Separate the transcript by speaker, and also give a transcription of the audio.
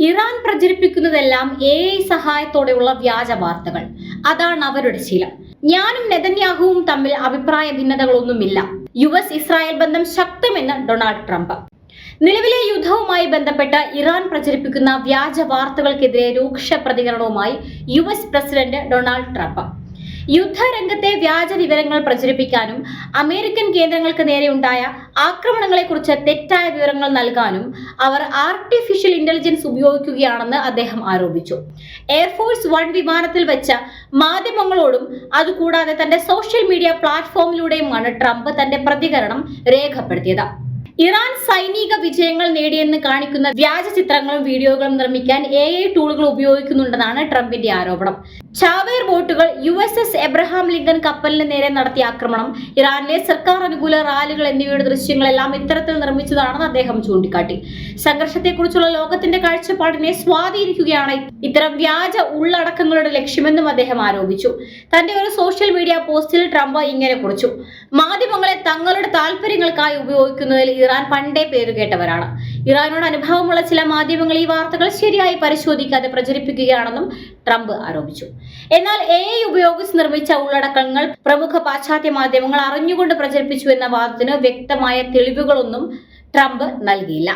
Speaker 1: Iran പ്രചരിപ്പിക്കുന്നതെല്ലാം AI സഹായത്തോടെയുള്ള വ്യാജ വാർത്തകൾ. അതാണ് അവരുടെ ശീലം. ഞാനും നെതന്യാഹുവും തമ്മിൽ അഭിപ്രായ ഭിന്നതകളൊന്നുമില്ല. US ഇസ്രായേൽ ബന്ധം ശക്തമെന്ന് ഡൊണാൾഡ് ട്രംപ്. നിലവിലെ യുദ്ധവുമായി ബന്ധപ്പെട്ട് ഇറാൻ പ്രചരിപ്പിക്കുന്ന വ്യാജ വാർത്തകൾക്കെതിരെ രൂക്ഷ പ്രതികരണവുമായി US പ്രസിഡന്റ് ഡൊണാൾഡ് ട്രംപ്. യുദ്ധരംഗത്തെ വ്യാജ വിവരങ്ങൾ പ്രചരിപ്പിക്കാനും അമേരിക്കൻ കേന്ദ്രങ്ങൾക്ക് നേരെയുണ്ടായ ആക്രമണങ്ങളെക്കുറിച്ച് തെറ്റായ വിവരങ്ങൾ നൽകാനും അവർ ആർട്ടിഫിഷ്യൽ ഇന്റലിജൻസ് ഉപയോഗിക്കുകയാണെന്ന് അദ്ദേഹം ആരോപിച്ചു. എയർഫോഴ്സ് 1 വിമാനത്തിൽ വെച്ച മാധ്യമങ്ങളോടും അതുകൂടാതെ തന്റെ സോഷ്യൽ മീഡിയ പ്ലാറ്റ്ഫോമിലൂടെയുമാണ് ട്രംപ് തന്റെ പ്രതികരണം രേഖപ്പെടുത്തിയത്. ഇറാൻ സൈനിക വിജയങ്ങൾ നേടിയെന്ന് കാണിക്കുന്ന വ്യാജ ചിത്രങ്ങളും വീഡിയോകളും നിർമ്മിക്കാൻ AI ടൂളുകൾ ഉപയോഗിക്കുന്നുണ്ടെന്നാണ് ട്രംപിന്റെ ആരോപണം. ചാവേർ ബോട്ടുകൾ, USS എബ്രഹാം ലിങ്കൺ കപ്പലിന് നേരെ നടത്തിയ ആക്രമണം, ഇറാനിലെ സർക്കാർ അനുകൂല റാലികൾ എന്നിവയുടെ ദൃശ്യങ്ങളെല്ലാം ഇത്തരത്തിൽ നിർമ്മിച്ചതാണെന്ന് അദ്ദേഹം ചൂണ്ടിക്കാട്ടി. സംഘർഷത്തെക്കുറിച്ചുള്ള ലോകത്തിന്റെ കാഴ്ചപ്പാടിനെ സ്വാധീനിക്കുകയാണ് ഇത്തരം വ്യാജ ഉള്ളടക്കങ്ങളുടെ ലക്ഷ്യമെന്നും അദ്ദേഹം ആരോപിച്ചു. തന്റെ ഒരു സോഷ്യൽ മീഡിയ പോസ്റ്റിൽ ട്രംപ് ഇങ്ങനെ കുറിച്ചു: മാധ്യമങ്ങളെ തങ്ങളുടെ താൽപര്യങ്ങൾക്കായി ഉപയോഗിക്കുന്നതിൽ ഇറാൻ പണ്ടേ പേരുകേട്ടവരാണ്. ഇറാനോട് അനുഭാവമുള്ള ചില മാധ്യമങ്ങൾ ഈ വാർത്തകൾ ശരിയായി പരിശോധിക്കാതെ പ്രചരിപ്പിക്കുകയാണെന്നും ട്രംപ് ആരോപിച്ചു. എന്നാൽ AI ഉപയോഗിച്ച് നിർമ്മിച്ച ഉള്ളടക്കങ്ങൾ പ്രമുഖ പാശ്ചാത്യ മാധ്യമങ്ങൾ അറിഞ്ഞുകൊണ്ട് പ്രചരിപ്പിച്ചു എന്ന വാദത്തിന് വ്യക്തമായ തെളിവുകളൊന്നും ട്രംപ് നൽകിയില്ല.